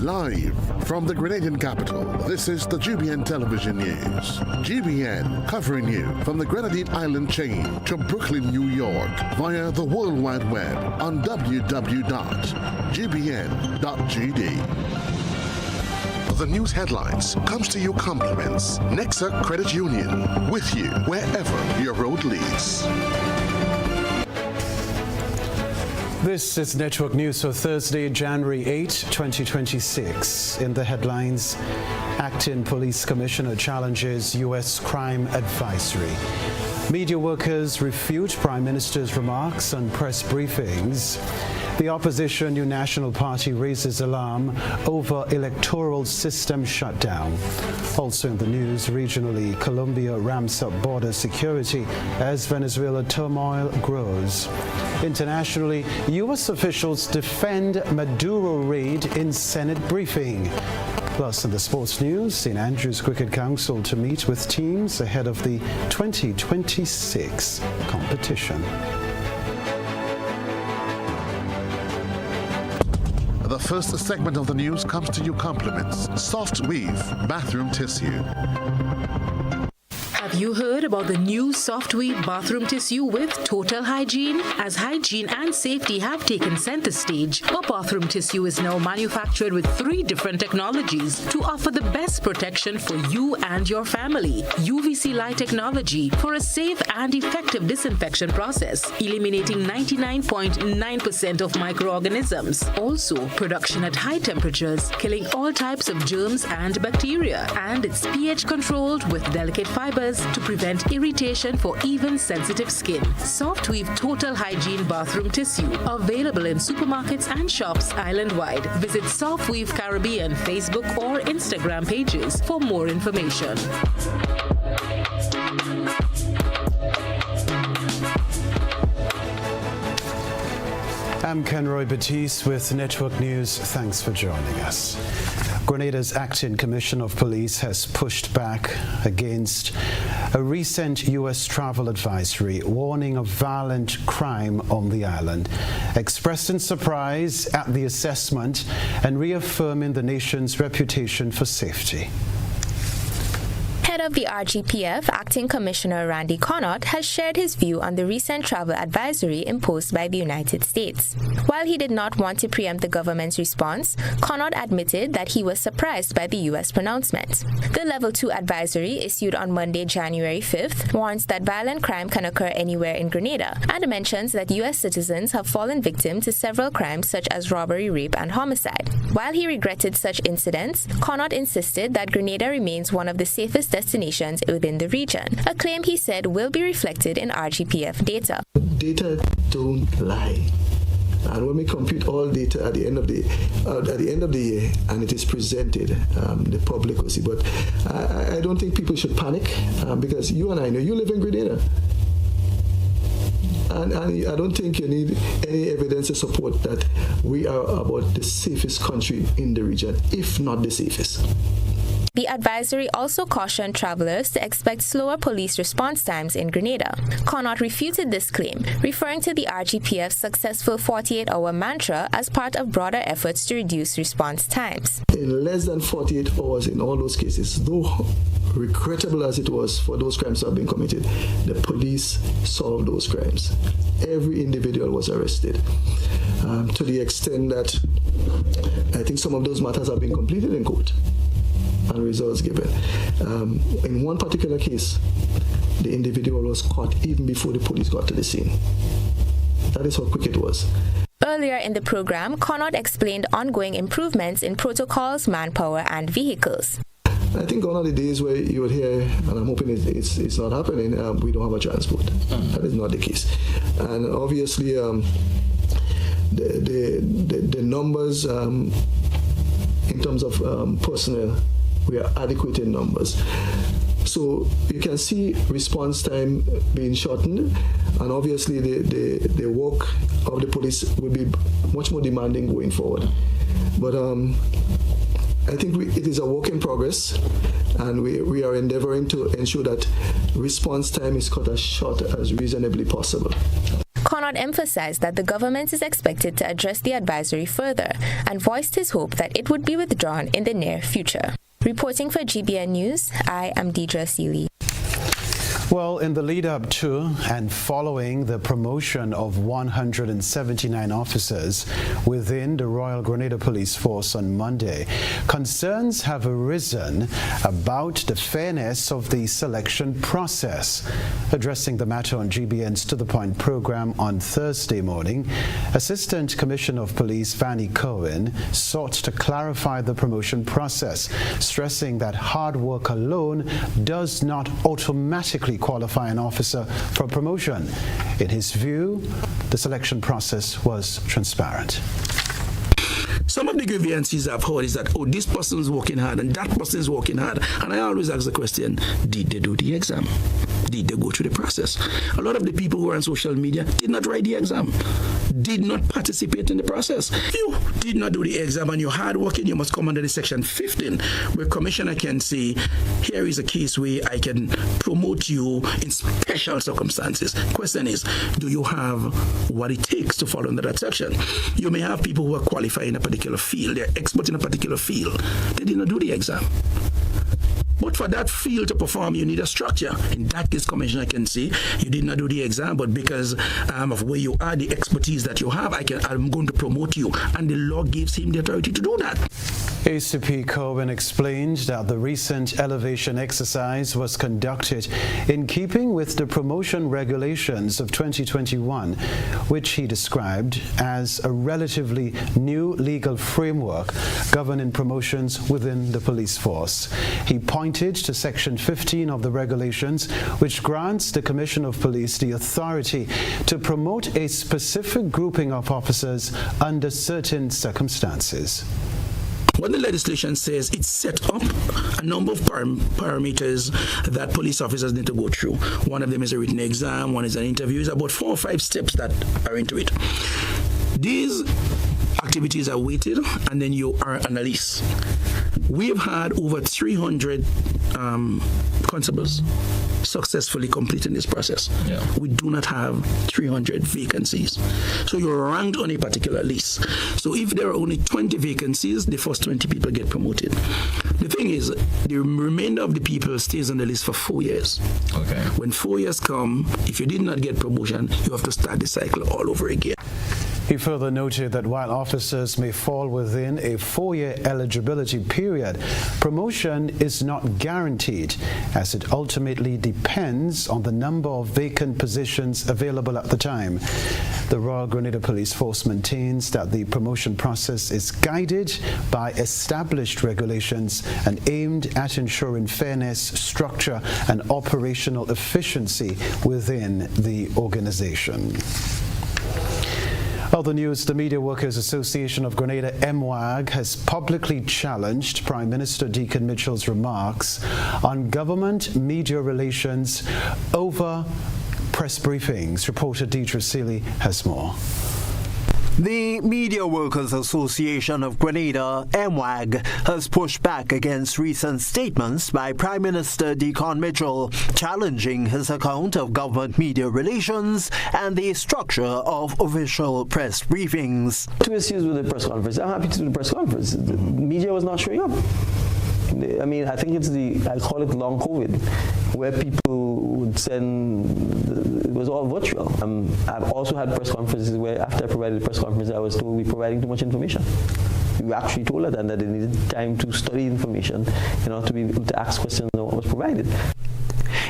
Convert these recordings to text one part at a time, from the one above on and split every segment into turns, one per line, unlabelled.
Live from the Grenadian capital, this is the GBN television news. GBN covering you from the Grenadine Island chain to Brooklyn, New York via the World Wide Web on www.gbn.gd. The news headlines comes to you compliments Nexa Credit Union, with you wherever your road leads.
This is Network News for Thursday, January 8, 2026. In the headlines, Acting Police Commissioner challenges U.S. crime advisory. Media workers refute Prime Minister's remarks on press briefings. The opposition New National Party raises alarm over electoral system shutdown. Also in the news, regionally, Colombia ramps up border security as Venezuela turmoil grows. Internationally, U.S. officials defend Maduro raid in Senate briefing. Plus, in the sports news, St. Andrews Cricket Council to meet with teams ahead of the 2026 competition.
The first segment of the news comes to you compliments Soft Weave bathroom tissue.
Have you heard about the new Soft Weave bathroom tissue with total hygiene? As hygiene and safety have taken center stage, our bathroom tissue is now manufactured with 3 different technologies to offer the best protection for you and your family. UVC light technology for a safe and effective disinfection process, eliminating 99.9% of microorganisms. Also, production at high temperatures, killing all types of germs and bacteria. And it's pH controlled with delicate fibers to prevent irritation for even sensitive skin. Soft Weave Total Hygiene Bathroom Tissue, available in supermarkets and shops island-wide. Visit Soft Weave Caribbean Facebook or Instagram pages for more information.
I'm Kenroy Baptiste with Network News. Thanks for joining us. Grenada's Acting Commissioner of Police has pushed back against a recent U.S. travel advisory warning of violent crime on the island, expressing surprise at the assessment and reaffirming the nation's reputation for safety.
Head of the RGPF, Acting Commissioner Randy Connaught, has shared his view on the recent travel advisory imposed by the United States. While he did not want to preempt the government's response, Connaught admitted that he was surprised by the U.S. pronouncement. The Level 2 advisory, issued on Monday, January 5th, warns that violent crime can occur anywhere in Grenada and mentions that U.S. citizens have fallen victim to several crimes such as robbery, rape, and homicide. While he regretted such incidents, Connaught insisted that Grenada remains one of the safest destinations within the region, a claim he said will be reflected in RGPF data.
Data don't lie. And when we compute all data at the end of the year, and it is presented, the public will see. But I don't think people should panic because you and I know you live in Grenada. And I don't think you need any evidence to support that we are about the safest country in the region, if not the safest.
The advisory also cautioned travelers to expect slower police response times in Grenada. Connaught refuted this claim, referring to the RGPF's successful 48-hour mantra as part of broader efforts to reduce response times.
In less than 48 hours in all those cases, though regrettable as it was for those crimes to have been committed, the police solved those crimes. Every individual was arrested, to the extent that I think some of those matters have been completed in court and results given. In one particular case, the individual was caught even before the police got to the scene. That is how quick it was.
Earlier in the program, Connaught explained ongoing improvements in protocols, manpower, and vehicles.
I think gone are the days where you would hear, and I'm hoping it's not happening, we don't have a transport. That is not the case. And obviously, the numbers in terms of personnel, we are adequate in numbers. So you can see response time being shortened, and obviously the work of the police will be much more demanding going forward. But I think it is a work in progress, and we are endeavoring to ensure that response time is cut as short as reasonably possible.
Connaught Conrad emphasized that the government is expected to address the advisory further and voiced his hope that it would be withdrawn in the near future. Reporting for GBN News, I am Deidre Seeley.
Well, in the lead up to and following the promotion of 179 officers within the Royal Grenada Police Force on Monday, concerns have arisen about the fairness of the selection process. Addressing the matter on GBN's To The Point program on Thursday morning, Assistant Commissioner of Police Vannie Cohen sought to clarify the promotion process, stressing that hard work alone does not automatically qualify an officer for promotion. In his view, the selection process was transparent.
Some of the grievances I've heard is that, oh, this person is working hard and that person is working hard. And I always ask the question, did they do the exam? Did they go through the process? A lot of the people who are on social media did not write the exam, did not participate in the process. If you did not do the exam and you're hardworking, you must come under the section 15, where commissioner can say, here is a case where I can promote you in special circumstances. Question is, do you have what it takes to fall under that section? You may have people who are qualified in a particular field, they're expert in a particular field. They did not do the exam. But for that field to perform, you need a structure. In that case, commissioner can say, you did not do the exam, but because of where you are, the expertise that you have, I'm going to promote you. And the law gives him the authority to do that.
ACP Cohen explained that the recent elevation exercise was conducted in keeping with the promotion regulations of 2021, which he described as a relatively new legal framework governing promotions within the police force. He pointed to Section 15 of the regulations, which grants the Commissioner of Police the authority to promote a specific grouping of officers under certain circumstances.
What the legislation says, it set up a number of parameters that police officers need to go through. One of them is a written exam, one is an interview. It's about 4 or 5 steps that are into it. These activities are weighted, and then you are on a list. We've had over 300 constables successfully completing this process. Yeah. We do not have 300 vacancies. So you're ranked on a particular list. So if there are only 20 vacancies, the first 20 people get promoted. The thing is, the remainder of the people stays on the list for 4 years. Okay. When 4 years come, if you did not get promotion, you have to start the cycle all over again.
He further noted that while officers may fall within a 4-year eligibility period, promotion is not guaranteed, as it ultimately depends on the number of vacant positions available at the time. The Royal Grenada Police Force maintains that the promotion process is guided by established regulations and aimed at ensuring fairness, structure, and operational efficiency within the organization. Other news, the Media Workers Association of Grenada, MWAG, has publicly challenged Prime Minister Deacon Mitchell's remarks on government media relations over press briefings. Reporter Deidre Seeley has more.
The Media Workers Association of Grenada, MWAG, has pushed back against recent statements by Prime Minister Deacon Mitchell challenging his account of government media relations and the structure of official press briefings.
2 issues with the press conference. I'm happy to do the press conference. The media was not showing up. I mean, I think I call it long COVID, where people would send, it was all virtual. I've also had press conferences where after I provided the press conference, I was told we're providing too much information. We actually told them that they needed time to study information in order to be able to ask questions on what was provided.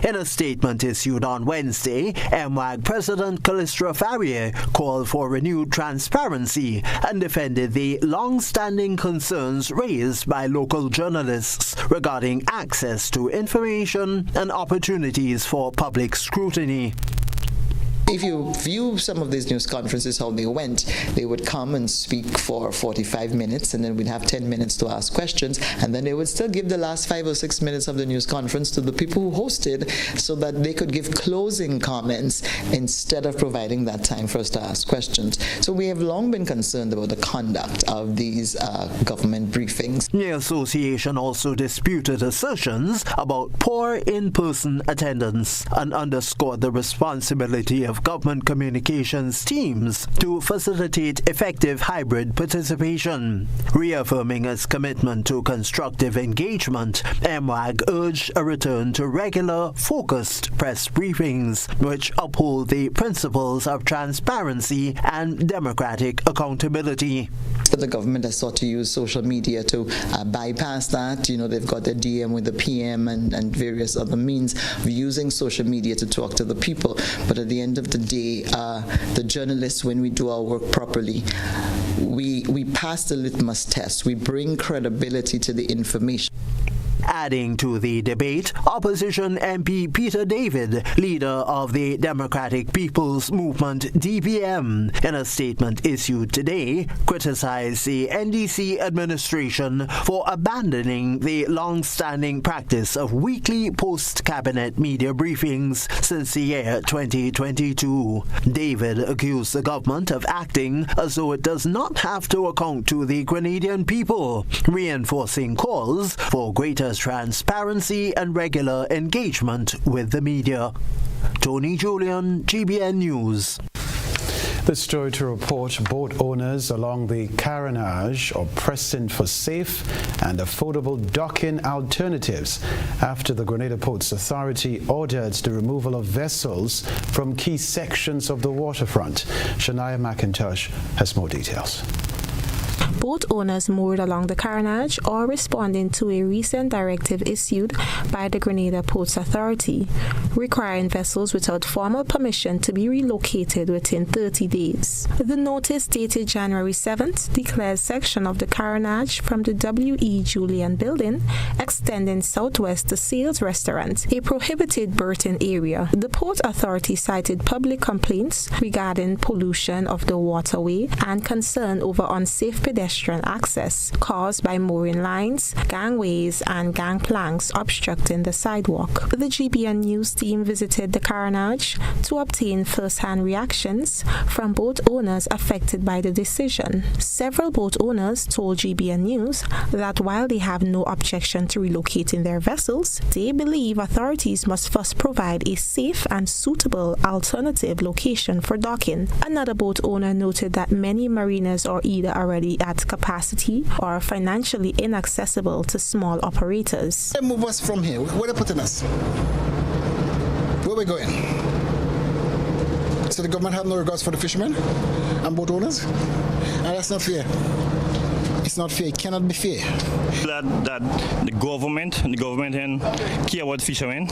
In a statement issued on Wednesday, MWAG President Callistra Farrier called for renewed transparency and defended the long-standing concerns raised by local journalists regarding access to information and opportunities for public scrutiny.
If you view some of these news conferences, how they went, they would come and speak for 45 minutes, and then we'd have 10 minutes to ask questions, and then they would still give the last 5 or 6 minutes of the news conference to the people who hosted so that they could give closing comments instead of providing that time for us to ask questions. So we have long been concerned about the conduct of these government briefings.
The association also disputed assertions about poor in-person attendance and underscored the responsibility of of government communications teams to facilitate effective hybrid participation. Reaffirming its commitment to constructive engagement, MWAG urged a return to regular, focused press briefings, which uphold the principles of transparency and democratic accountability.
The government has sought to use social media to bypass that. You know, they've got their DM with the PM and various other means of using social media to talk to the people. But at the end of the day, the journalists, when we do our work properly, we pass the litmus test. We bring credibility to the information.
Adding to the debate, opposition MP Peter David, leader of the Democratic People's Movement (DPM), in a statement issued today, criticized the NDC administration for abandoning the long-standing practice of weekly post-cabinet media briefings since the year 2022. David accused the government of acting as though it does not have to account to the Grenadian people, reinforcing calls for greater transparency and regular engagement with the media. Tony Julian, GBN News.
The story to report boat owners along the Carenage are pressing for safe and affordable docking alternatives after the Grenada Ports Authority ordered the removal of vessels from key sections of the waterfront. Shania McIntosh has more details.
Boat owners moored along the Carenage are responding to a recent directive issued by the Grenada Ports Authority, requiring vessels without formal permission to be relocated within 30 days. The notice dated January 7th declares section of the Carenage from the W.E. Julian building extending southwest to Sales Restaurant, a prohibited berthing area. The Port Authority cited public complaints regarding pollution of the waterway and concern over unsafe pedestrian access caused by mooring lines, gangways, and gangplanks obstructing the sidewalk. The GBN News team visited the Carenage to obtain first-hand reactions from boat owners affected by the decision. Several boat owners told GBN News that while they have no objection to relocating their vessels, they believe authorities must first provide a safe and suitable alternative location for docking. Another boat owner noted that many marinas are either already at capacity or financially inaccessible to small operators.
They move us from here. Where they putting us? Where we going? So the government have no regards for the fishermen and boat owners? And that's not fair. It's not fair. It cannot be fair.
That the government care about fishermen.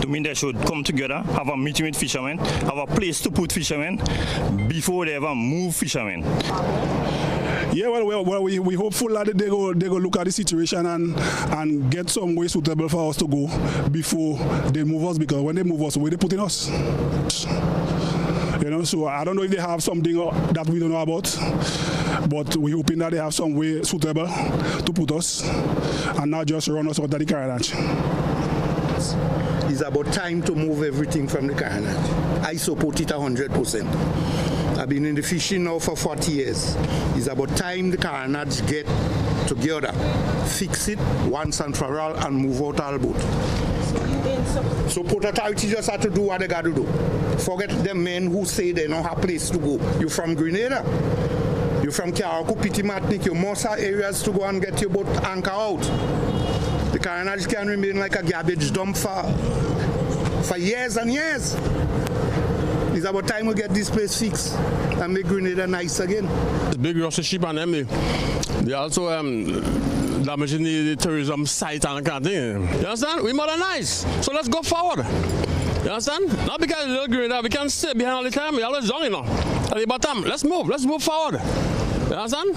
To me, they should come together, have a meeting with fishermen, have a place to put fishermen before they ever move fishermen.
Yeah, well, we hopeful that they go look at the situation and get some way suitable for us to go before they move us, because when they move us, where they putting us? You know, so I don't know if they have something that we don't know about, but we're hoping that they have some way suitable to put us and not just run us out of the Carenage.
It's about time to move everything from the Carenage. I support it 100%. I've been in the fishing now for 40 years. It's about time the Carenage get together, fix it once and for all, and move out all boat. So Port Authority just have to do what they got to do. Forget them men who say they don't have a place to go. You're from Grenada. You're from Caracou, Piti Martinique. You must have areas to go and get your boat anchor out. The Carenage can remain like a garbage dump for years and years. It's about time we get this place fixed and make Grenada nice again.
It's big Russian ship and them. They also damaging the tourism site and kind of thing. You understand? We modernize. So let's go forward. You understand? Not because little Grenada, we can't stay behind all the time. We always young, you know. At the bottom, let's move forward. You understand?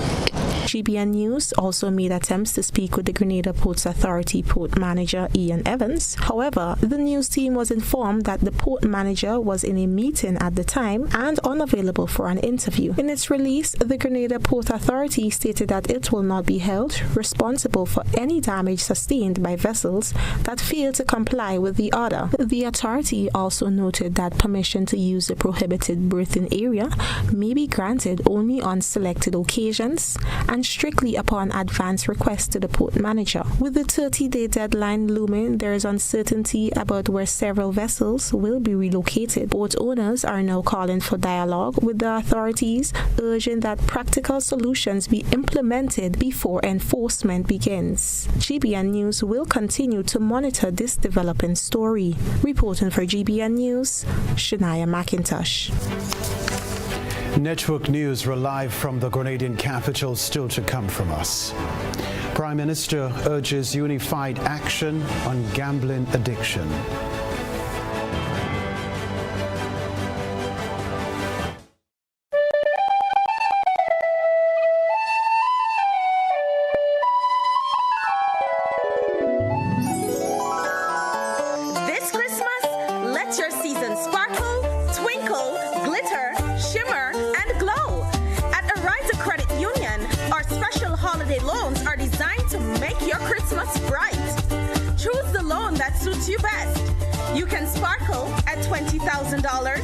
GBN News also made attempts to speak with the Grenada Ports Authority port manager Ian Evans. However, the news team was informed that the port manager was in a meeting at the time and unavailable for an interview. In its release, the Grenada Port Authority stated that it will not be held responsible for any damage sustained by vessels that fail to comply with the order. The authority also noted that permission to use the prohibited berthing area may be granted only on selected occasions and strictly upon advance request to the port manager. With the 30-day deadline looming, there is uncertainty about where several vessels will be relocated. Boat owners are now calling for dialogue with the authorities, urging that practical solutions be implemented before enforcement begins. GBN News will continue to monitor this developing story. Reporting for GBN News, Shania McIntosh.
Network News live from the Grenadian capital, still to come from us. Prime Minister urges unified action on gambling addiction.
You best. You can sparkle at $20,000,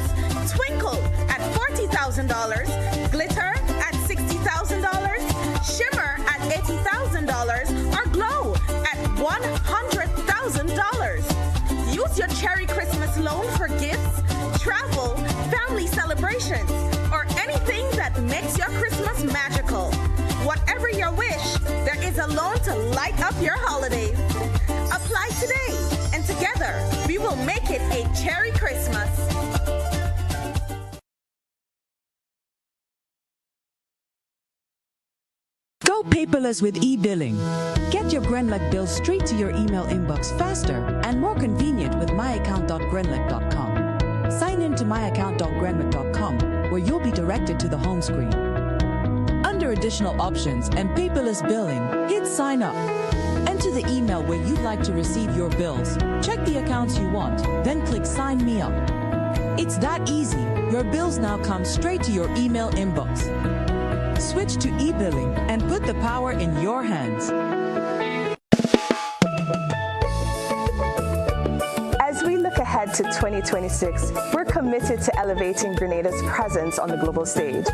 twinkle at $40,000, glitter at $60,000, shimmer at $80,000, or glow at $100,000. Use your Cherry Christmas loan for gifts, travel, family celebrations, or anything that makes your Christmas magical. Whatever your wish, there is a loan to light up your holidays. Apply today, and together we will make it a Cherry Christmas.
Go paperless with e-billing. Get your Grenlec bills straight to your email inbox faster and more convenient with myaccount.grenlec.com. Sign in to myaccount.grenlec.com, where you'll be directed to the home screen. Under additional options and paperless billing, hit sign up. Enter the email where you'd like to receive your bills. Check the accounts you want, then click Sign Me Up. It's that easy. Your bills now come straight to your email inbox. Switch to e-billing and put the power in your hands.
As we look ahead to 2026, we're committed to elevating Grenada's presence on the global stage.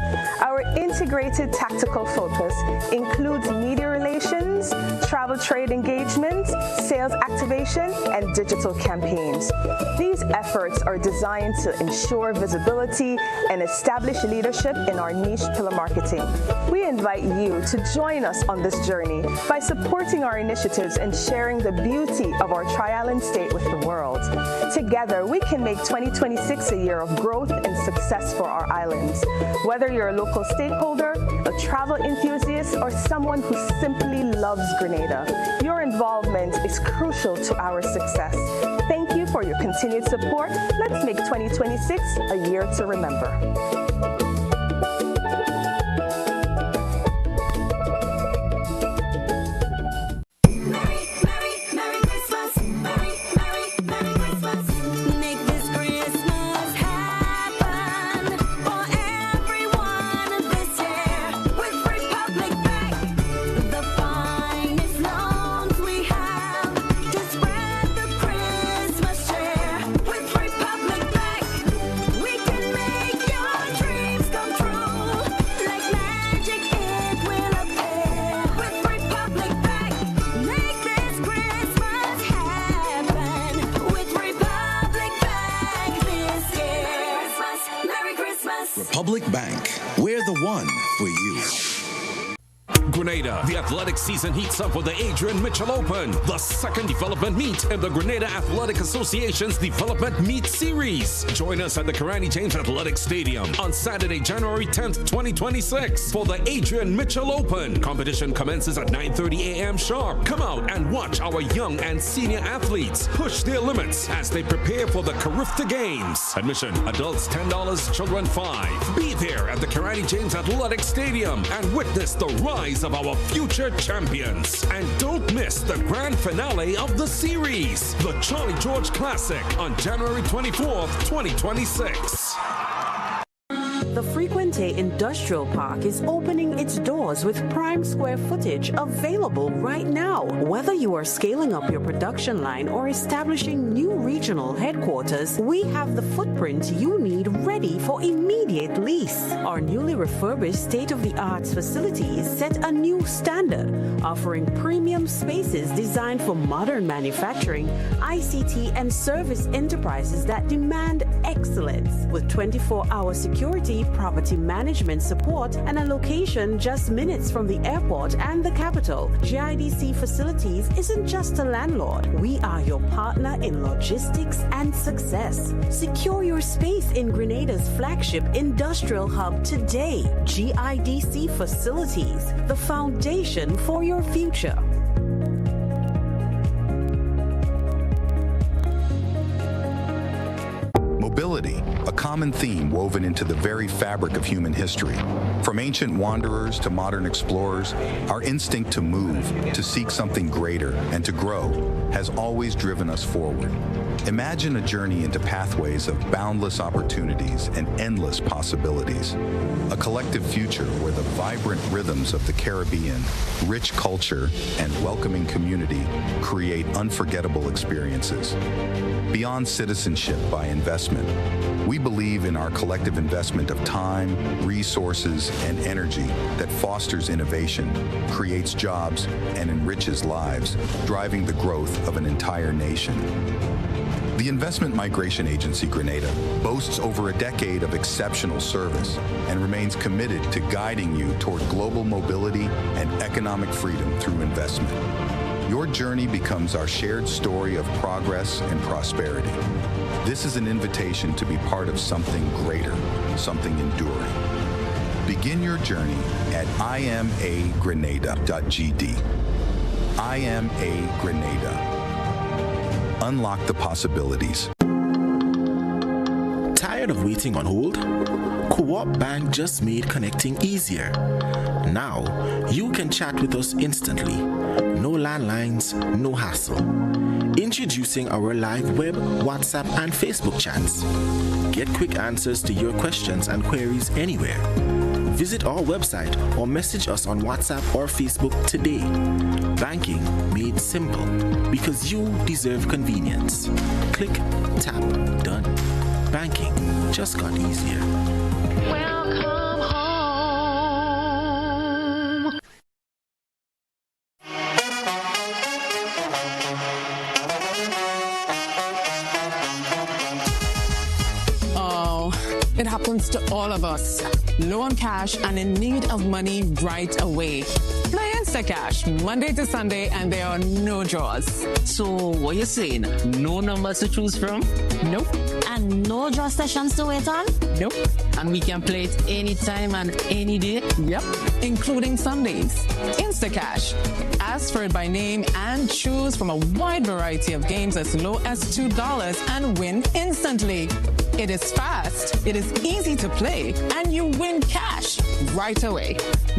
Our integrated tactical focus includes media relations, travel trade engagement, sales activation, and digital campaigns. These efforts are designed to ensure visibility and establish leadership in our niche pillar marketing. We invite you to join us on this journey by supporting our initiatives and sharing the beauty of our Tri-Island state with the world. Together, we can make 2026 a year of growth and success for our islands. Whether you're a local stakeholder, a travel enthusiast, or someone who simply loves Grenada, your involvement is crucial to our success. Thank you for your continued support. Let's make 2026 a year to remember.
Republic Bank, we're the one for you. Grenada, the athletic season heats up with the Adrian Mitchell Open, the second development meet in the Grenada Athletic Association's Development Meet Series. Join us at the Karani James Athletic Stadium on Saturday, January 10th, 2026 for the Adrian Mitchell Open. Competition commences at 9:30 a.m. sharp. Come out and watch our young and senior athletes push their limits as they prepare for the Carifta Games. Admission, adults $10, children $5. Be there at the Karani James Athletic Stadium and witness the rise of our future champions. And don't miss the grand finale of the series, the Charlie George Classic, on January 24th, 2026.
The Frequente Industrial Park is opening its doors with prime square footage available right now. Whether you are scaling up your production line or establishing new regional headquarters, we have the footprint you need ready for immediate lease. Our newly refurbished state-of-the-art facilities set a new standard, offering premium spaces designed for modern manufacturing, ICT, and service enterprises that demand excellence. With 24-hour security, property management support, and a location just minutes from the airport and the capital, GIDC Facilities isn't just a landlord. We are your partner in logistics and success. Secure your space in Grenada's flagship industrial hub today. GIDC Facilities, the foundation for your future.
Mobility, a common theme woven into the very fabric of human history. From ancient wanderers to modern explorers, our instinct to move, to seek something greater, and to grow has always driven us forward. Imagine a journey into pathways of boundless opportunities and endless possibilities. A collective future where the vibrant rhythms of the Caribbean, rich culture, and welcoming community create unforgettable experiences. Beyond citizenship by investment, we believe in our collective investment of time, resources, and energy that fosters innovation, creates jobs, and enriches lives, driving the growth of an entire nation. The Investment Migration Agency Grenada boasts over a decade of exceptional service and remains committed to guiding you toward global mobility and economic freedom through investment. Your journey becomes our shared story of progress and prosperity. This is an invitation to be part of something greater, something enduring. Begin your journey at imagrenada.gd. IMA Grenada. Unlock the possibilities.
Tired of waiting on hold? Co-op Bank just made connecting easier. Now, you can chat with us instantly. No landlines, no hassle. Introducing our live web, WhatsApp, and Facebook chats. Get quick answers to your questions and queries anywhere. Visit our website or message us on WhatsApp or Facebook today. Banking made simple because you deserve convenience. Click, tap, done. Banking just got easier.
Welcome home.
It happens to all of us. Low on cash and in need of money right away. Play Instacash Monday to Sunday and there are no draws.
So what you saying? No numbers to choose from?
Nope.
And no draw sessions to wait on?
Nope.
And we can play it anytime and any day?
Yep, including Sundays. Instacash. Ask for it by name and choose from a wide variety of games as low as $2 and win instantly. It is fast, it is easy to play, and you win cash right away.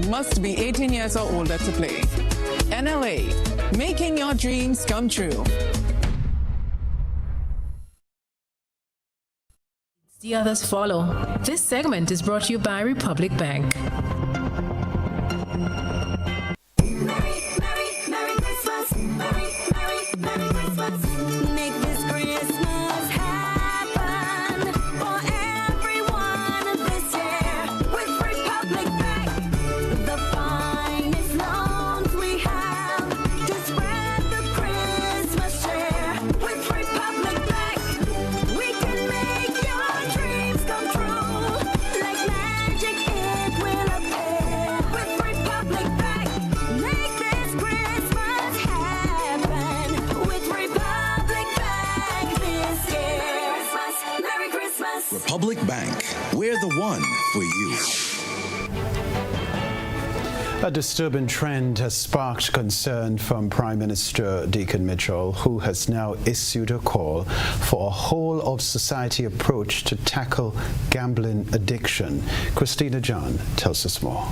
Must be 18 years or older to play. NLA, making your dreams come true.
The others follow. This segment is brought to you by Republic Bank.
Republic Bank, we're the one for you.
A disturbing trend has sparked concern from Prime Minister Deacon Mitchell, who has now issued a call for a whole-of-society approach to tackle gambling addiction. Christina John tells us more.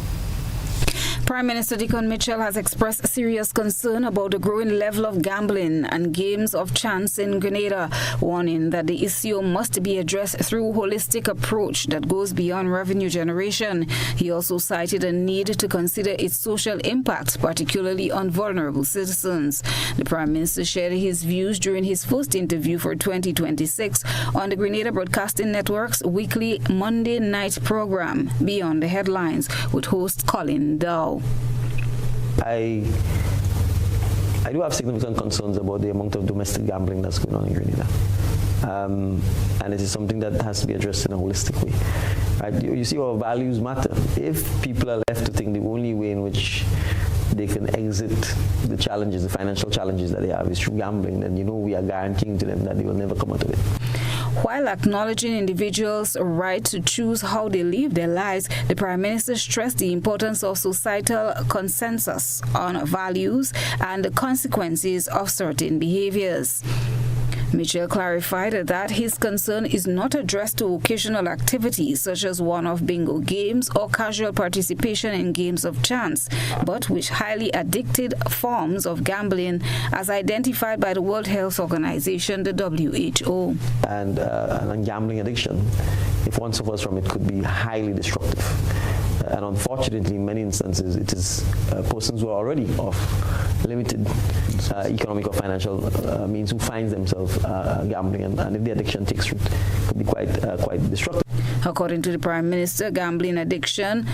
Prime Minister Dickon Mitchell has expressed serious concern about the growing level of gambling and games of chance in Grenada, warning that the issue must be addressed through a holistic approach that goes beyond revenue generation. He also cited a need to consider its social impact, particularly on vulnerable citizens. The Prime Minister shared his views during his first interview for 2026 on the Grenada Broadcasting Network's weekly Monday night program, Beyond the Headlines, with host Colin Dow.
I do have significant concerns about the amount of domestic gambling that's going on in Grenada. And it is something that has to be addressed in a holistic way. Right? You see, our values matter. If people are left to think the only way in which they can exit the challenges, the financial challenges that they have is through gambling, then we are guaranteeing to them that they will never come out of it.
While acknowledging individuals' right to choose how they live their lives, the Prime Minister stressed the importance of societal consensus on values and the consequences of certain behaviors. Mitchell clarified that his concern is not addressed to occasional activities such as one-off bingo games or casual participation in games of chance, but with highly addicted forms of gambling as identified by the World Health Organization, the WHO.
And gambling addiction, if one suffers from it, could be highly destructive. And unfortunately, in many instances, it is persons who are already of limited economic or financial means who find themselves gambling, and if the addiction takes root, it could be quite destructive.
According to the Prime Minister, gambling addiction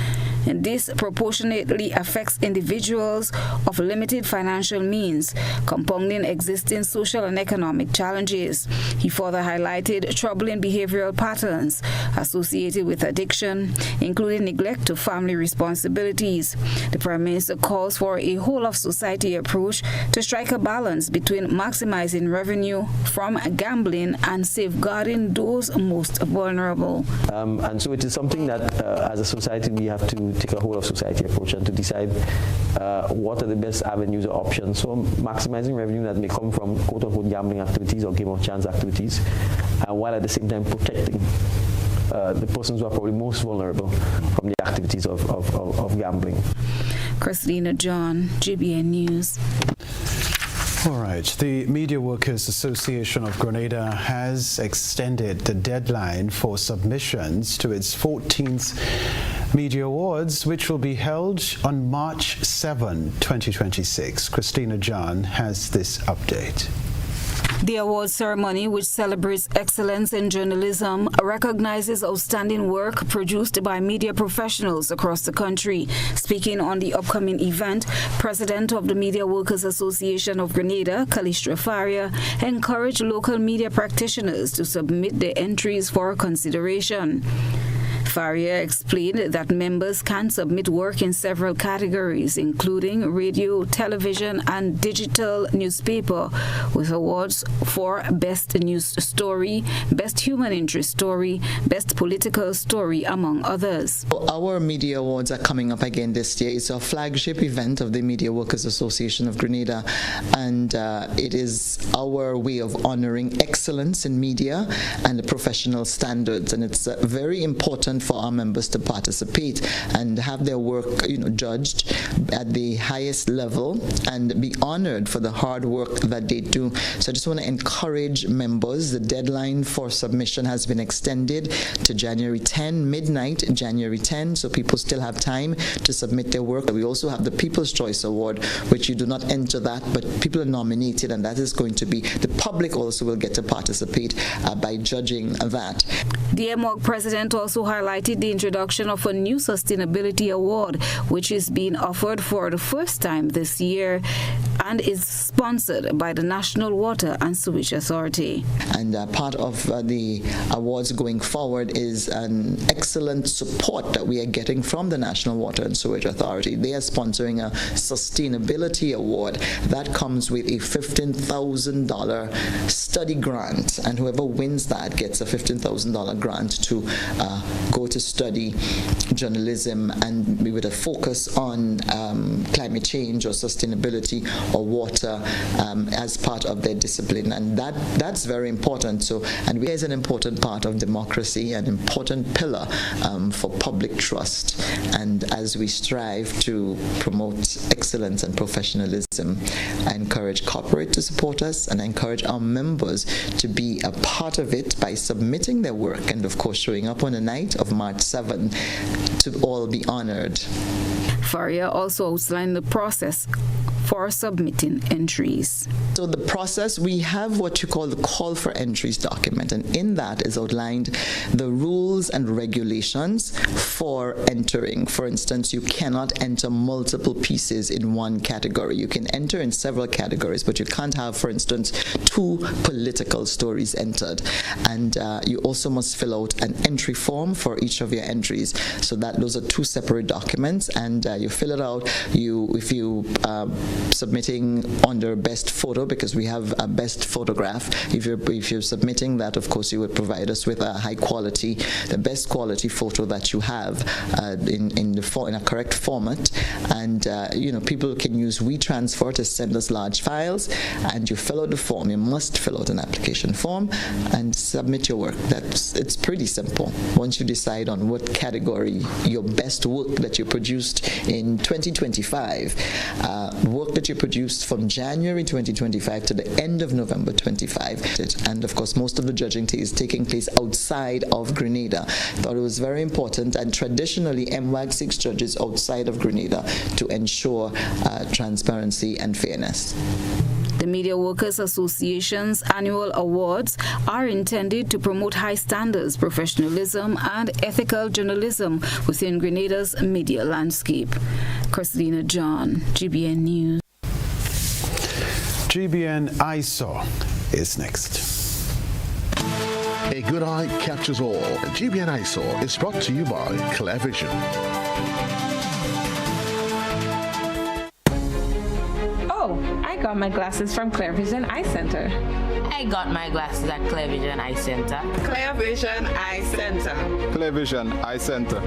disproportionately affects individuals of limited financial means, compounding existing social and economic challenges. He further highlighted troubling behavioral patterns associated with addiction, including neglect of family responsibilities. The Prime Minister calls for a whole-of-society approach to strike a balance between maximizing revenue from gambling and safeguarding those most vulnerable.
And so it is something that, as a society, we have to take a whole-of-society approach and to decide what are the best avenues or options for maximizing revenue that may come from quote-unquote gambling activities or game of chance activities, while at the same time protecting the persons who are probably most vulnerable from the activities of gambling.
Christina John, GBN News.
All right. The Media Workers Association of Grenada has extended the deadline for submissions to its 14th Media Awards, which will be held on March 7, 2026. Christina John has this update.
The awards ceremony, which celebrates excellence in journalism, recognizes outstanding work produced by media professionals across the country. Speaking on the upcoming event, President of the Media Workers Association of Grenada, Kalistra Faria, encouraged local media practitioners to submit their entries for consideration. Faria explained that members can submit work in several categories, including radio, television, and digital newspaper, with awards for Best News Story, Best Human Interest Story, Best Political Story, among others.
Our Media Awards are coming up again this year. It's a flagship event of the Media Workers Association of Grenada, and it is our way of honoring excellence in media and the professional standards, and it's very important for our members to participate and have their work judged at the highest level and be honored for the hard work that they do. So I just want to encourage members. The deadline for submission has been extended to January 10, midnight, January 10, so people still have time to submit their work. We also have the People's Choice Award, which you do not enter that, but people are nominated, and that is going to be, the public also will get to participate by judging that.
The MWOG president also highlighted the introduction of a new sustainability award, which is being offered for the first time this year and is sponsored by the National Water and Sewage Authority.
And part of the awards going forward is an excellent support that we are getting from the National Water and Sewage Authority. They are sponsoring a sustainability award that comes with a $15,000 study grant, and whoever wins that gets a $15,000 grant to go to study journalism and with a focus on climate change or sustainability or water as part of their discipline, and that's very important. So, and is an important part of democracy, an important pillar for public trust. And as we strive to promote excellence and professionalism, I encourage corporate to support us, and I encourage our members to be a part of it by submitting their work and, of course, showing up on the night of March 7 to all be honored.
Faria also outlined the process for submitting entries.
So the process, we have what you call the call for entries document, and in that is outlined the rules and regulations for entering. For instance, you cannot enter multiple pieces in one category. You can enter in several categories, but you can't have, for instance, 2 political stories entered. And you also must fill out an entry form for each of your entries. So those are 2 separate documents, and you fill it out. If you submitting under best photo, because we have a best photograph. If you're submitting that, of course, you would provide us with a high quality, the best quality photo that you have in a correct format. And people can use WeTransfer to send us large files, and you fill out the form. You must fill out an application form and submit your work. It's pretty simple. Once you decide on what category your best work that you produced in 2025, work that you produced from January 2025 to the end of November 25. And of course, most of the judging is taking place outside of Grenada. I thought it was very important, and traditionally MWAG seeks judges outside of Grenada to ensure transparency and fairness.
The Media Workers Association's annual awards are intended to promote high standards, professionalism, and ethical journalism within Grenada's media landscape. Christina John, GBN News.
GBN ISO is next.
A good eye catches all. GBN ISO is brought to you by Clearvision.
I got my glasses from Clearvision Eye Center.
I got my glasses at Clearvision Eye Center.
Clearvision Eye Center.
Clearvision Eye Center.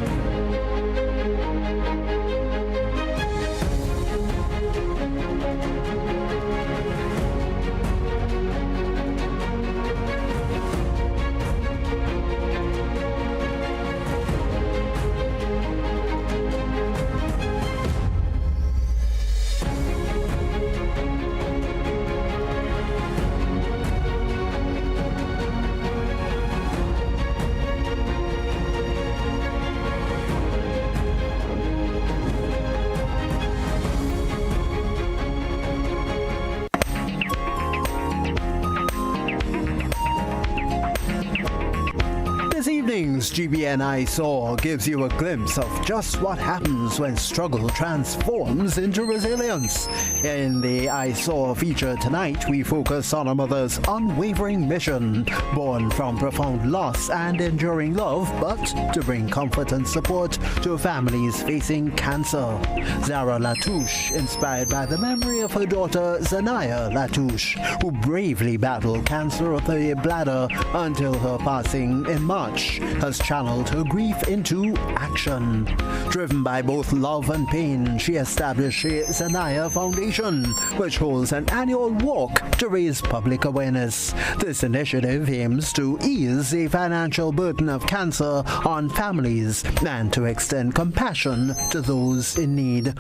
GBN ISO gives you a glimpse of just what happens when struggle transforms into resilience. In the ISO feature tonight, we focus on a mother's unwavering mission, born from profound loss and enduring love, but to bring comfort and support to families facing cancer. Zara Latouche, inspired by the memory of her daughter Zanaya Latouche, who bravely battled cancer of the bladder until her passing in March, has channeled her grief into action. Driven by both love and pain, she established the Zanaya Foundation, which holds an annual walk to raise public awareness. This initiative aims to ease the financial burden of cancer on families and to extend compassion to those in need.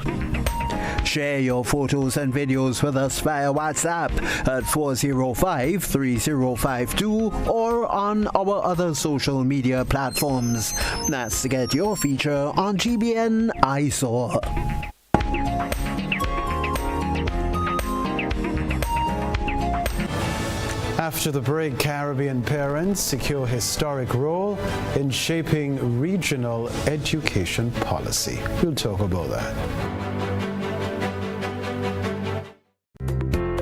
Share your photos and videos with us via WhatsApp at 405-3052 or on our other social media platforms. That's to get your feature on GBN ISO.
After the break, Caribbean parents secure historic role in shaping regional education policy. We'll talk about that.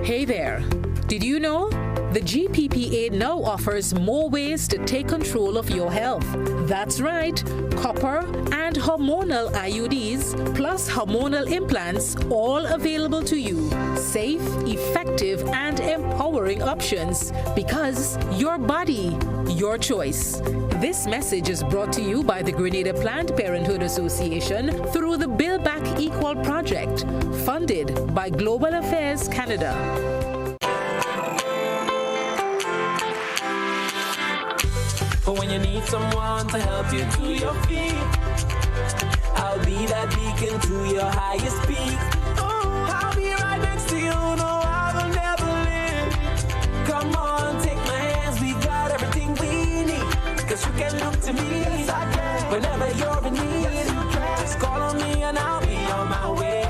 Hey there! Did you know? The GPPA now offers more ways to take control of your health. That's right, copper and hormonal IUDs plus hormonal implants, all available to you. Safe, effective, and empowering options, because your body, your choice. This message is brought to you by the Grenada Planned Parenthood Association through the Build Back Equal project, funded by Global Affairs Canada.
For when you need someone to help you to your feet, I'll be that beacon to your highest peak. Oh, I'll be right next to you, no, I will never leave. Come on, take my hands, we got everything we need. Cause you can look to me, yes, I can. Whenever you're in need, yes, you can. Just call on me and I'll be on my way.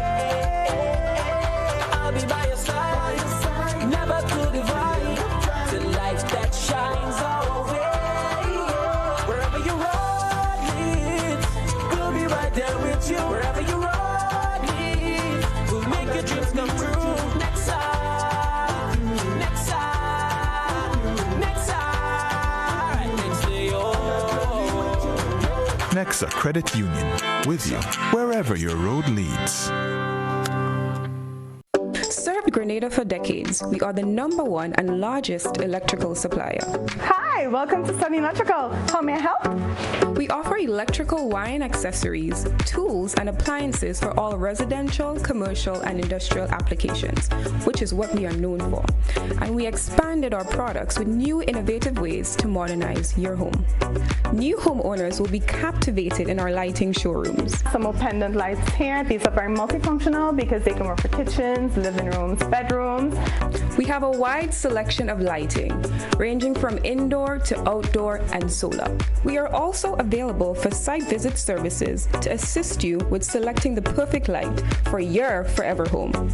I'll be by your side, never to divide. The light that shines our way. Wherever your road leads, we'll be right there with you. Wherever your road leads, we'll make your dreams come true. Next side, next side, next side, next to you.
Nexa Credit Union, with you wherever your road leads.
Served Grenada for decades, we are the #1 and largest electrical supplier.
Hi, welcome to Sunny Electrical. How may I help?
We offer electrical wire and accessories, tools, and appliances for all residential, commercial, and industrial applications, which is what we are known for. And we expanded our products with new innovative ways to modernize your home. New homeowners will be captivated in our lighting showrooms.
Some more pendant lights here. These are very multifunctional because they can work for kitchens, living rooms, bedrooms.
We have a wide selection of lighting, ranging from indoor to outdoor and solar. We are also available for site visit services to assist you with selecting the perfect light for your forever home.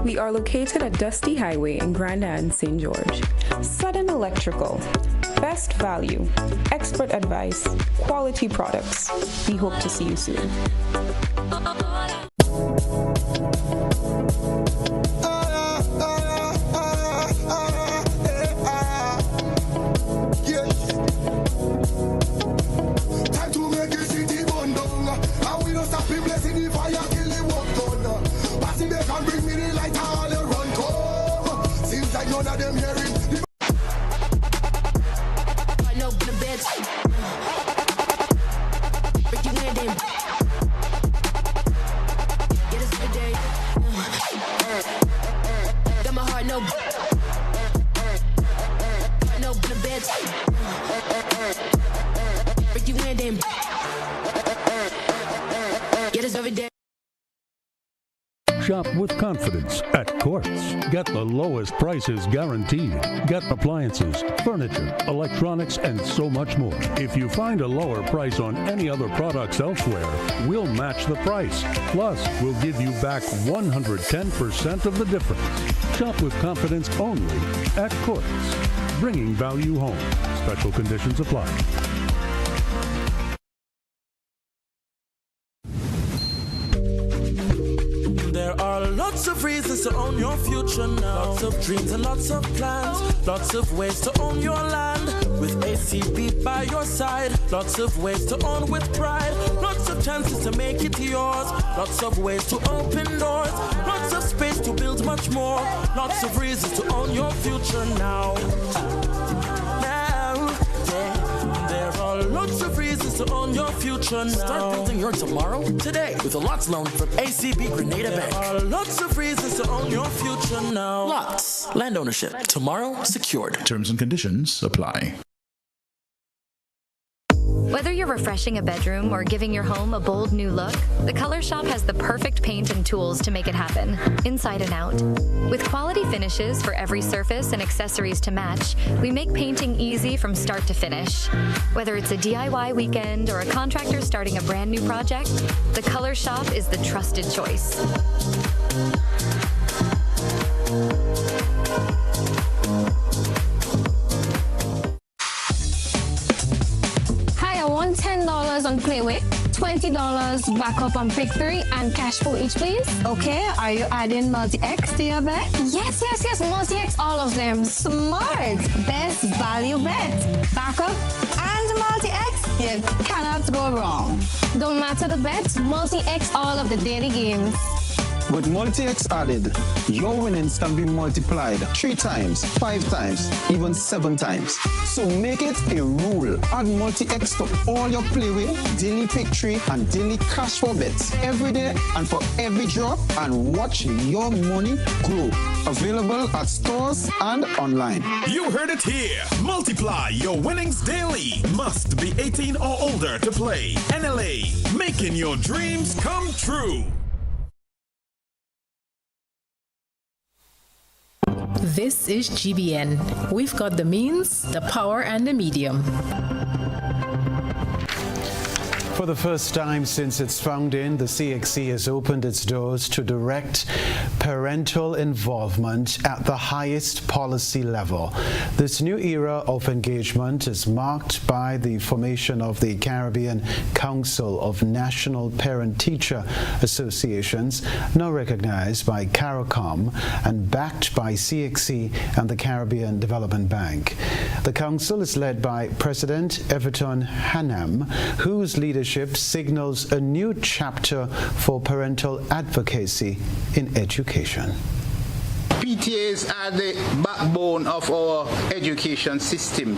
We are located at Dusty Highway in Grand Anne, St. George. Sudden Electrical. Best value, expert advice, quality products. We hope to see you soon.
Shop with confidence at Quartz. Get the lowest prices guaranteed. Get appliances, furniture, electronics, and so much more. If you find a lower price on any other products elsewhere, we'll match the price. Plus, we'll give you back 110% of the difference. Shop with confidence only at Quartz. Bringing value home. Special conditions apply.
There are lots of reasons to own your future now. Lots of dreams and lots of plans. Lots of ways to own your land. With ACB by your side. Lots of ways to own with pride. Lots of chances to make it yours. Lots of ways to open doors. Lots of space to build much more. Lots of reasons to own your future now. There are lots of reasons to own your future now.
Start building your tomorrow today with a LOTS loan from ACB Grenada Bank.
There are lots of reasons to own your future now.
LOTS, land ownership, tomorrow secured.
Terms and conditions apply.
Whether you're refreshing a bedroom or giving your home a bold new look, the Color Shop has the perfect paint and tools to make it happen, inside and out. With quality finishes for every surface and accessories to match, we make painting easy from start to finish. Whether it's a DIY weekend or a contractor starting a brand new project, the Color Shop is the trusted choice.
I want $10 on Playway, $20 backup on Pick 3, and cash for each, please.
Okay, are you adding multi-X to your bet?
Yes, multi-X, all of them.
Smart! Best value bet. Backup and multi-X, you cannot go wrong.
Don't matter the bets, multi-X all of the daily games.
With Multi-X added, your winnings can be multiplied 3 times, 5 times, even 7 times. So make it a rule. Add Multi-X to all your playway, daily pick 3, and daily cash for bets every day and for every drop, and watch your money grow. Available at stores and online.
You heard it here. Multiply your winnings daily. Must be 18 or older to play. NLA, making your dreams come true.
This is GBN. We've got the means, the power, and the medium.
For the first time since its founding, the CXC has opened its doors to direct parental involvement at the highest policy level. This new era of engagement is marked by the formation of the Caribbean Council of National Parent-Teacher Associations, now recognized by CARICOM and backed by CXC and the Caribbean Development Bank. The council is led by President Everton Hannam, whose leadership signals a new chapter for parental advocacy in education.
PTAs are the backbone of our education system,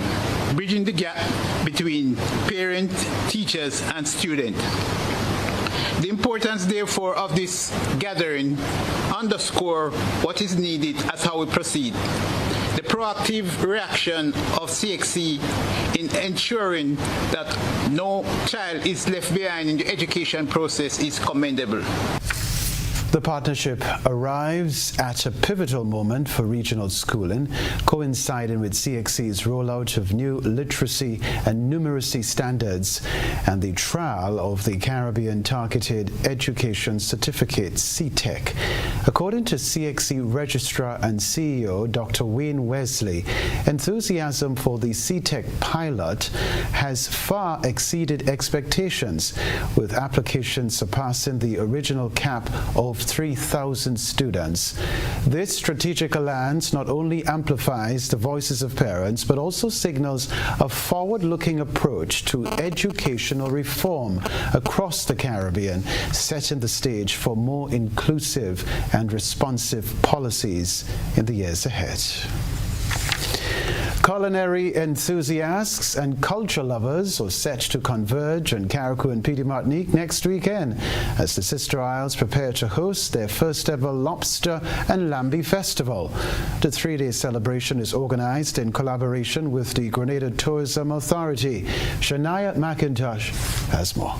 bridging the gap between parent, teachers, and student. The importance, therefore, of this gathering underscore what is needed as how we proceed. The proactive reaction of CXC in ensuring that no child is left behind in the education process is commendable.
The partnership arrives at a pivotal moment for regional schooling, coinciding with CXC's rollout of new literacy and numeracy standards and the trial of the Caribbean Targeted Education Certificate, CTEC. According to CXC Registrar and CEO Dr. Wayne Wesley, enthusiasm for the CTEC pilot has far exceeded expectations, with applications surpassing the original cap of 3,000 students. This strategic alliance not only amplifies the voices of parents, but also signals a forward-looking approach to educational reform across the Caribbean, setting the stage for more inclusive and responsive policies in the years ahead. Culinary enthusiasts and culture lovers are set to converge in Carriacou and Petite Martinique next weekend as the Sister Isles prepare to host their first ever Lobster and Lambi Festival. The 3-day celebration is organized in collaboration with the Grenada Tourism Authority. Shania McIntosh has more.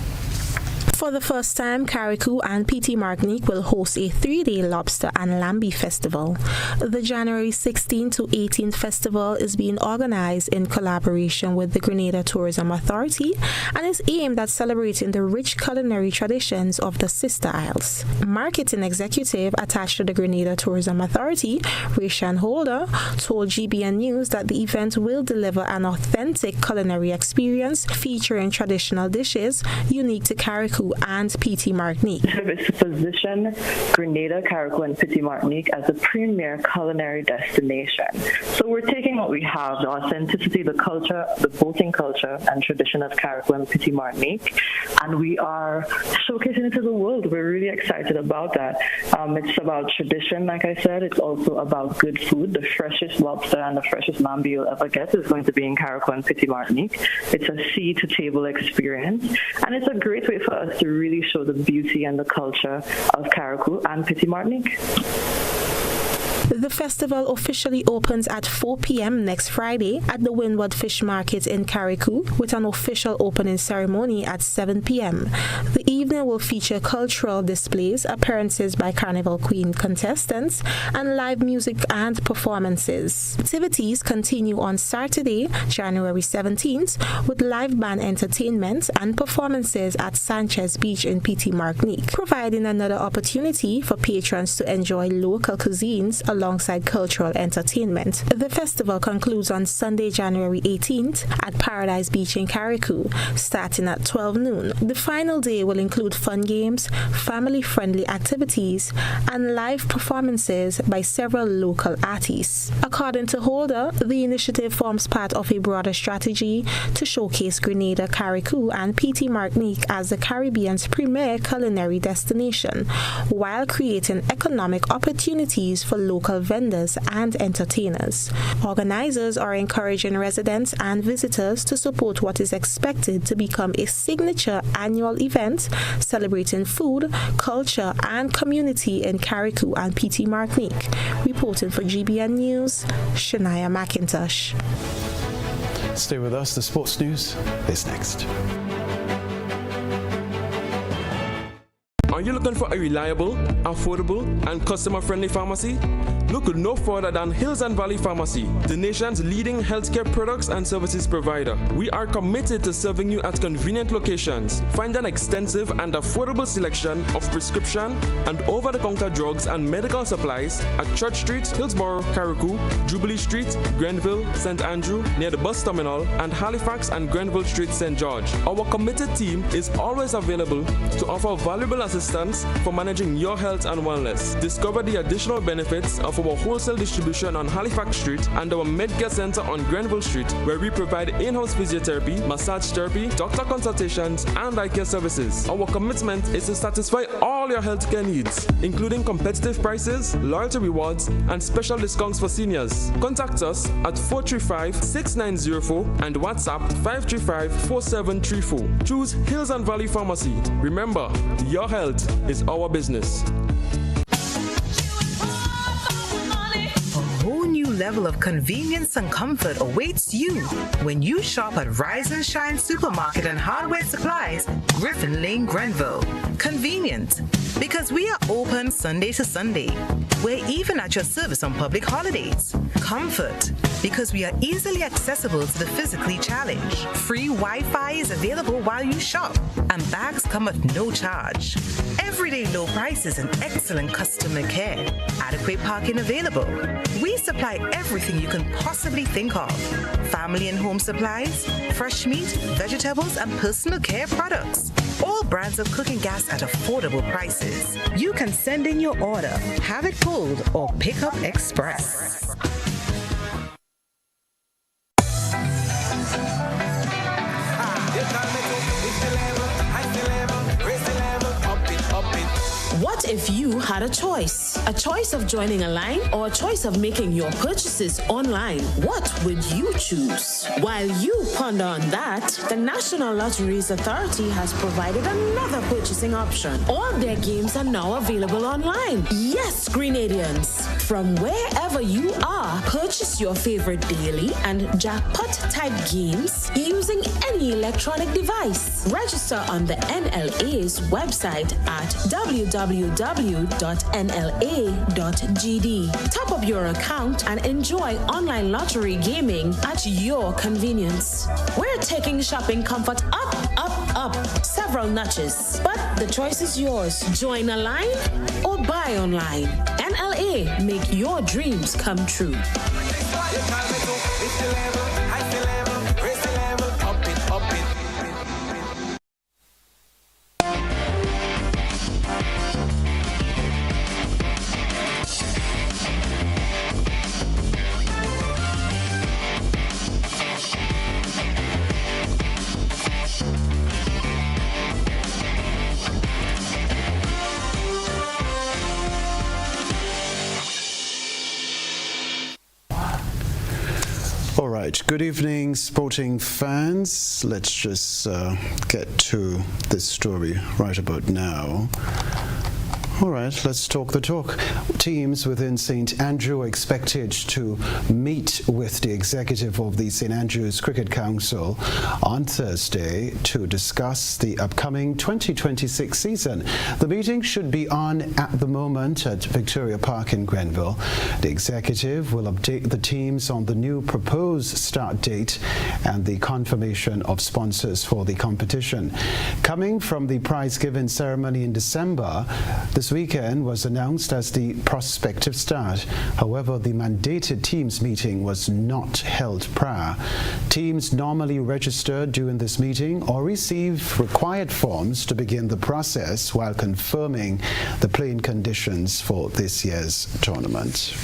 For the first time, Carriacou and Petite Martinique will host a 3-day Lobster and Lambi Festival. The January 16 to 18th festival is being organized in collaboration with the Grenada Tourism Authority and is aimed at celebrating the rich culinary traditions of the Sister Isles. Marketing executive attached to the Grenada Tourism Authority, Rayshan Holder, told GBN News that the event will deliver an authentic culinary experience featuring traditional dishes unique to Carriacou and Petite Martinique.
It's to position Grenada, Carriacou, and Petite Martinique as a premier culinary destination. So we're taking what we have, the authenticity, the culture, the boating culture and tradition of Carriacou and Petite Martinique, and we are showcasing it to the world. We're really excited about that. It's about tradition, like I said. It's also about good food. The freshest lobster and the freshest lambi you'll ever get is going to be in Carriacou and Petite Martinique. It's a sea-to-table experience, and it's a great way for us to really show the beauty and the culture of Carriacou and Petite Martinique.
The festival officially opens at 4 p.m. next Friday at the Windward Fish Market in Carriacou, with an official opening ceremony at 7 p.m. The evening will feature cultural displays, appearances by Carnival Queen contestants, and live music and performances. Activities continue on Saturday, January 17th, with live band entertainment and performances at Sanchez Beach in Petite Martinique, providing another opportunity for patrons to enjoy local cuisines alongside cultural entertainment. The festival concludes on Sunday, January 18th at Paradise Beach in Carriacou, starting at 12 noon. The final day will include fun games, family-friendly activities, and live performances by several local artists. According to Holder, the initiative forms part of a broader strategy to showcase Grenada, Carriacou, and Petit Martinique as the Caribbean's premier culinary destination, while creating economic opportunities for local vendors and entertainers. Organizers are encouraging residents and visitors to support what is expected to become a signature annual event celebrating food, culture, and community in Carriacou and Petit Martinique. Reporting for GBN News, Shania McIntosh.
Stay with us. The sports news is next.
Are you looking for a reliable, affordable, and customer-friendly pharmacy? Look no further than Hills and Valley Pharmacy, the nation's leading healthcare products and services provider. We are committed to serving you at convenient locations. Find an extensive and affordable selection of prescription and over-the-counter drugs and medical supplies at Church Street, Hillsborough, Carriacou, Jubilee Street, Grenville, St. Andrew, near the bus terminal, and Halifax and Grenville Street, St. George. Our committed team is always available to offer valuable assistance for managing your health and wellness. Discover the additional benefits of our wholesale distribution on Halifax Street and our Medcare Center on Grenville Street, where we provide in-house physiotherapy, massage therapy, doctor consultations, and eye care services. Our commitment is to satisfy all your healthcare needs, including competitive prices, loyalty rewards, and special discounts for seniors. Contact us at 435-6904 and WhatsApp 535-4734. Choose Hills and Valley Pharmacy. Remember, your health is our business.
Level of convenience and comfort awaits you when you shop at Rise and Shine Supermarket and Hardware Supplies, Griffin Lane, Grenville. Convenient, because we are open Sunday to Sunday. We're even at your service on public holidays. Comfort, because we are easily accessible to the physically challenged. Free Wi-Fi is available while you shop, and bags come at no charge. Everyday low prices and excellent customer care. Adequate parking available. We supply everything you can possibly think of. Family and home supplies, fresh meat, vegetables, and personal care products. All brands of cooking gas at affordable prices. You can send in your order, have it pulled, or pick up express.
What if you had a choice? A choice of joining a line or a choice of making your purchases online? What would you choose? While you ponder on that, the National Lotteries Authority has provided another purchasing option. All their games are now available online. Yes, Grenadians. From wherever you are, purchase your favorite daily and jackpot-type games using any electronic device. Register on the NLA's website at www.nla.gd. Top up your account and enjoy online lottery gaming at your convenience. We're taking shopping comfort up, up, up several notches. But the choice is yours. Join a line or buy online. NLA, make your dreams come true.
All right, good evening, sporting fans. Let's just get to this story right about now. All right, let's talk the talk. Teams within St. Andrew are expected to meet with the executive of the St. Andrews Cricket Council on Thursday to discuss the upcoming 2026 season. The meeting should be on at the moment at Victoria Park in Grenville. The executive will update the teams on the new proposed start date and the confirmation of sponsors for the competition. Coming from the prize-giving ceremony in December, the this weekend was announced as the prospective start. However, the mandated teams meeting was not held prior. Teams normally register during this meeting or receive required forms to begin the process while confirming the playing conditions for this year's tournament.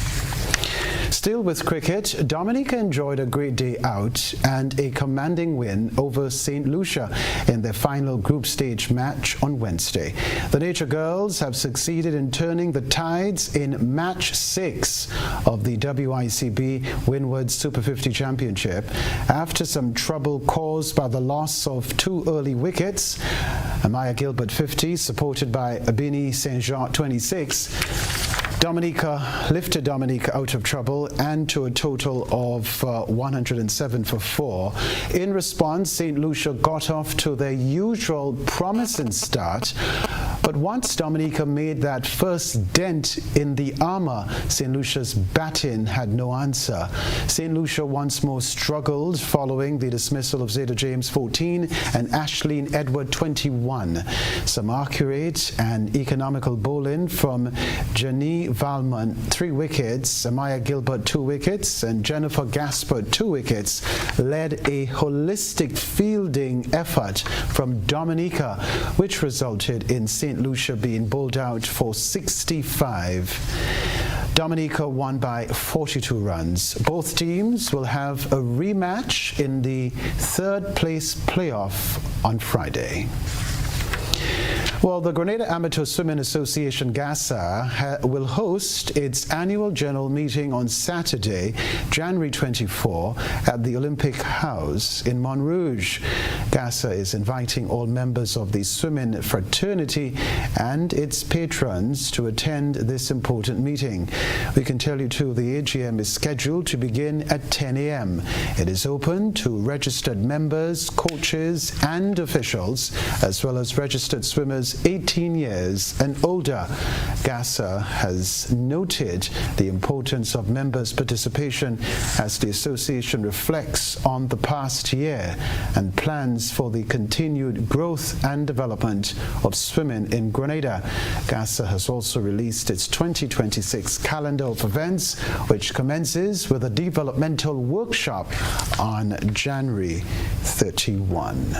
Still with cricket, Dominica enjoyed a great day out and a commanding win over St. Lucia in their final group stage match on Wednesday. The Nature Girls have succeeded in turning the tides in match 6 of the WICB Windward Super 50 Championship after some trouble caused by the loss of 2 early wickets. Amaya Gilbert 50, supported by Abini St. Jean 26, lifted Dominica out of trouble and to a total of 107 for 4. In response, St. Lucia got off to their usual promising start, but once Dominica made that first dent in the armour, St. Lucia's batting had no answer. St. Lucia once more struggled following the dismissal of Zeta James 14 and Ashleen Edward 21. Some accurate and economical bowling from Jenny Valmont 3 wickets, Amaya Gilbert 2 wickets, and Jennifer Gaspard 2 wickets led a holistic fielding effort from Dominica, which resulted in St. Lucia being bowled out for 65. Dominica won by 42 runs. Both teams will have a rematch in the third place playoff on Friday. Well, the Grenada Amateur Swimming Association, GASA, will host its annual general meeting on Saturday, January 24, at the Olympic House in Montrouge. GASA is inviting all members of the swimming fraternity and its patrons to attend this important meeting. We can tell you, too, the AGM is scheduled to begin at 10 a.m. It is open to registered members, coaches, and officials, as well as registered swimmers 18 years and older. GASA has noted the importance of members' participation as the association reflects on the past year and plans for the continued growth and development of swimming in Grenada. GASA has also released its 2026 calendar of events, which commences with a developmental workshop on January 31.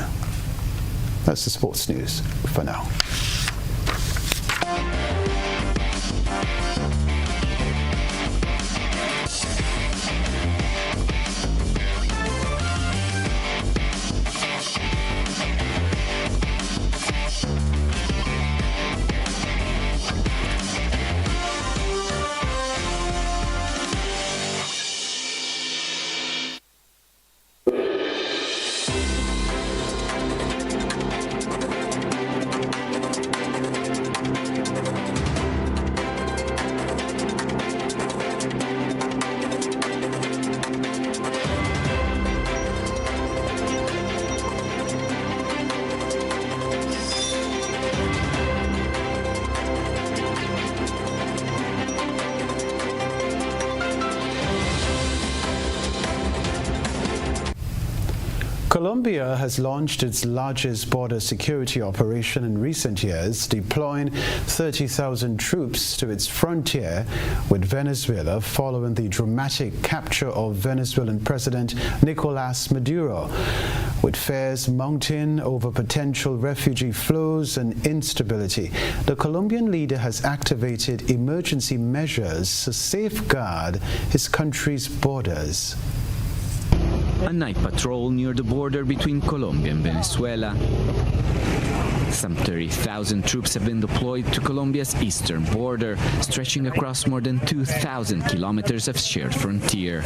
That's the sports news for now. Colombia has launched its largest border security operation in recent years, deploying 30,000 troops to its frontier with Venezuela following the dramatic capture of Venezuelan President Nicolás Maduro. With fears mounting over potential refugee flows and instability, the Colombian leader has activated emergency measures to safeguard his country's borders.
A night patrol near the border between Colombia and Venezuela. Some 30,000 troops have been deployed to Colombia's eastern border, stretching across more than 2,000 kilometers of shared frontier.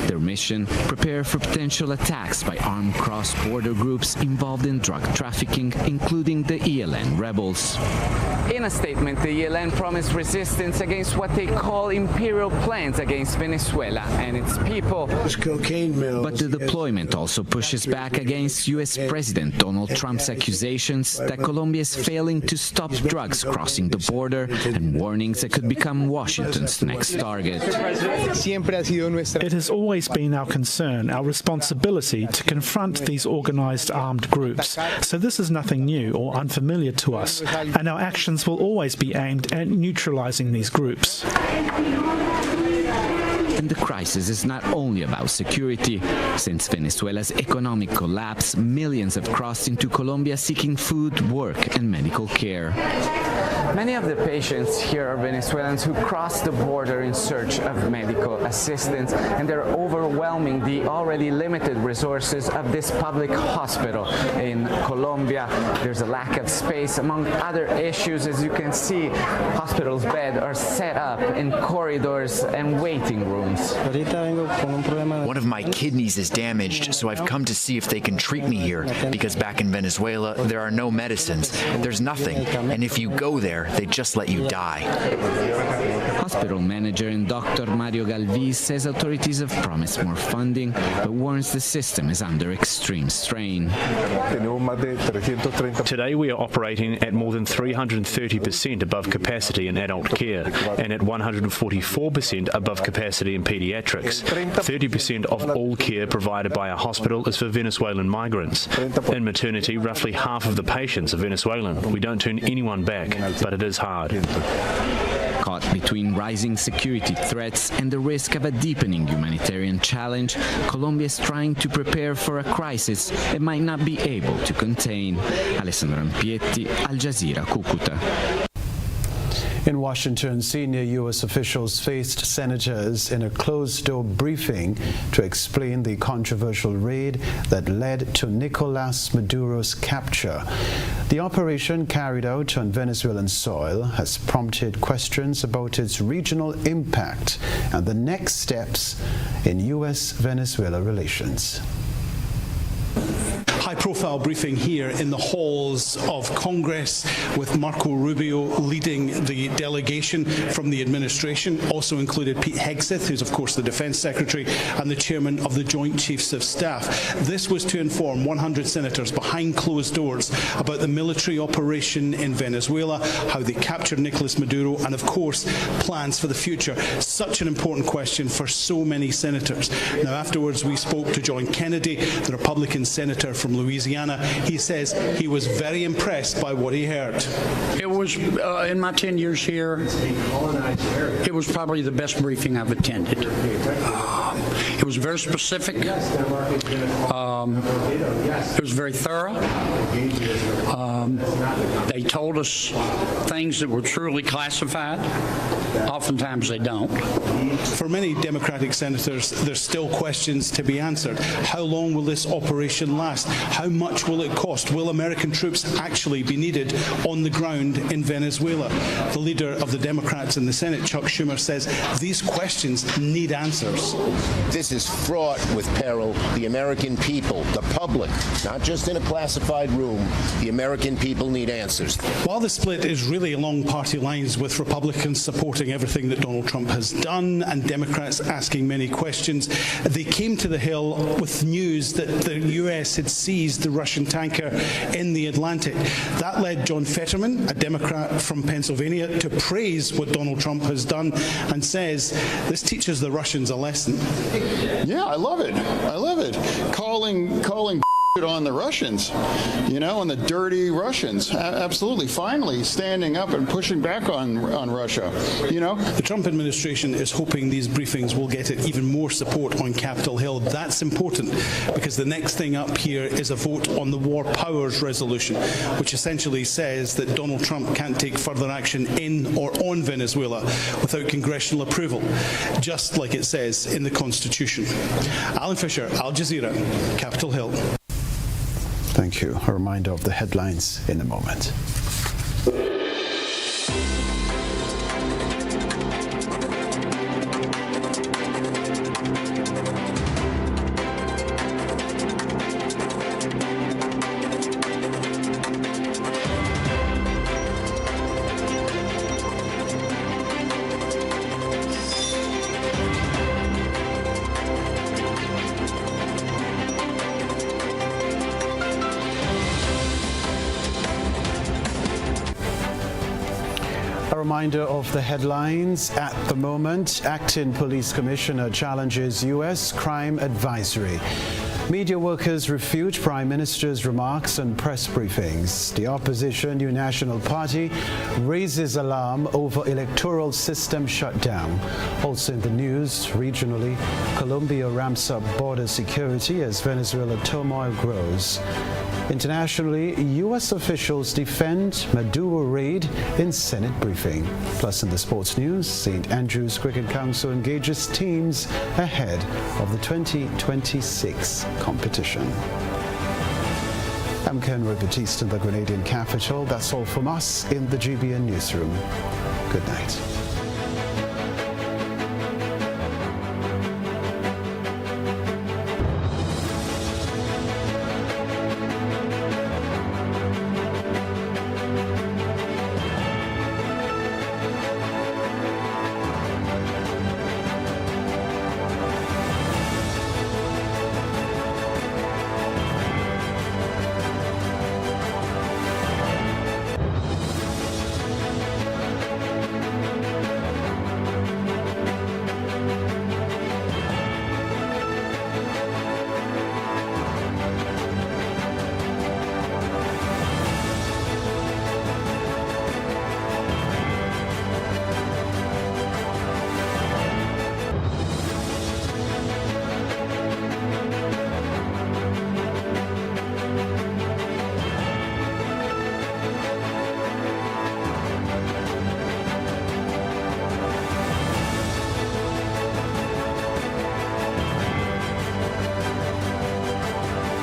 Their mission: prepare for potential attacks by armed cross-border groups involved in drug trafficking, including the ELN rebels. In a statement, the ELN promised resistance against what they call imperial plans against Venezuela and its people. But the deployment also pushes back against U.S. President Donald Trump's accusations that Colombia is failing to stop drugs crossing the border and warnings that could become Washington's next target.
It has always been our concern, our responsibility to confront these organized armed groups. So this is nothing new or unfamiliar to us, and our actions will always be aimed at neutralizing these groups.
And the crisis is not only about security. Since Venezuela's economic collapse, millions have crossed into Colombia seeking food, work, and medical care. Many of the patients here are Venezuelans who cross the border in search of medical assistance, and they're overwhelming the already limited resources of this public hospital in Colombia. There's a lack of space, among other issues. As you can see, hospitals' beds are set up in corridors and waiting rooms.
One of my kidneys is damaged, so I've come to see if they can treat me here, because back in Venezuela, there are no medicines. There's nothing, and if you go there, they just let you die.
Hospital manager and Dr. Mario Galvis says authorities have promised more funding, but warns the system is under extreme strain.
Today we are operating at more than 330% above capacity in adult care and at 144% above capacity in pediatrics. 30% of all care provided by our hospital is for Venezuelan migrants. In maternity, roughly half of the patients are Venezuelan. We don't turn anyone back, but it is hard.
Caught between rising security threats and the risk of a deepening humanitarian challenge, Colombia is trying to prepare for a crisis it might not be able to contain. Alessandro Ampietti, Al Jazeera, Cúcuta.
In Washington, senior U.S. officials faced senators in a closed-door briefing to explain the controversial raid that led to Nicolás Maduro's capture. The operation carried out on Venezuelan soil has prompted questions about its regional impact and the next steps in U.S.-Venezuela relations.
High-profile briefing here in the halls of Congress with Marco Rubio leading the delegation from the administration. Also included Pete Hegseth, who's of course the Defense Secretary and the Chairman of the Joint Chiefs of Staff. This was to inform 100 senators behind closed doors about the military operation in Venezuela, how they captured Nicolás Maduro, and of course plans for the future. Such an important question for so many senators. Now afterwards we spoke to John Kennedy, the Republican senator from Louisiana. He says he was very impressed by what he heard.
It was, in my 10 years here, it was probably the best briefing I've attended. It was very specific. It was very thorough. They told us things that were truly classified. Oftentimes they don't.
For many Democratic senators, there's still questions to be answered. How long will this operation last? How much will it cost? Will American troops actually be needed on the ground in Venezuela? The leader of the Democrats in the Senate, Chuck Schumer, says these questions need answers.
This is fraught with peril. The American people, the public, not just in a classified room, the American people need answers.
While the split is really along party lines, with Republicans supporting everything that Donald Trump has done and Democrats asking many questions, they came to the Hill with news that the US had seized the Russian tanker in the Atlantic. That led John Fetterman, a Democrat from Pennsylvania, to praise what Donald Trump has done and says this teaches the Russians a lesson.
Yeah, I love it. I love it. Calling on the Russians, you know, and the dirty Russians. Absolutely. Finally standing up and pushing back on Russia, you know.
The Trump administration is hoping these briefings will get it even more support on Capitol Hill. That's important because the next thing up here is a vote on the War Powers Resolution, which essentially says that Donald Trump can't take further action in or on Venezuela without congressional approval, just like it says in the Constitution. Alan Fisher, Al Jazeera, Capitol Hill.
Thank you. A reminder of the headlines in a moment. reminder of the headlines at the moment. Acting Police Commissioner challenges U.S. crime advisory. Media workers refute Prime Minister's remarks on press briefings. The opposition New National Party raises alarm over electoral system shutdown. Also in the news, regionally, Colombia ramps up border security as Venezuela turmoil grows. Internationally, U.S. officials defend Maduro raid in Senate briefing. Plus in the sports news, St. Andrews Cricket Council engages teams ahead of the 2026 competition. I'm Kenroy, Baptiste in the Grenadian capital. That's all from us in the GBN newsroom. Good night.